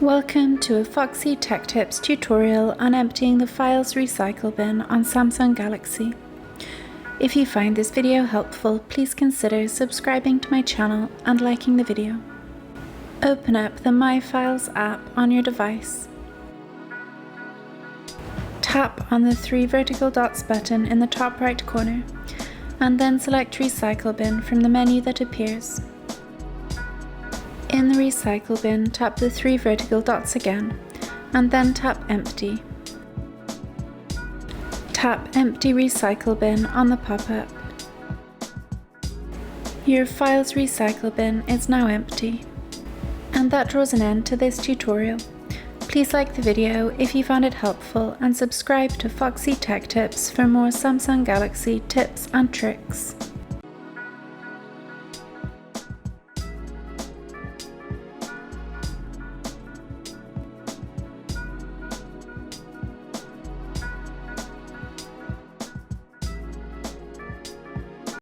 Welcome to a Foxy Tech Tips tutorial on emptying the Files Recycle bin on Samsung Galaxy. If you find this video helpful, please consider subscribing to my channel and liking the video. Open up the My Files app on your device. Tap on the 3 vertical dots button in the top right corner, and then select Recycle Bin from the menu that appears. In the Recycle bin, tap the 3 vertical dots again, and then tap Empty. Tap Empty Recycle Bin on the pop-up. Your Files Recycle bin is now empty. And that draws an end to this tutorial. Please like the video if you found it helpful and subscribe to Foxy Tech Tips for more Samsung Galaxy tips and tricks.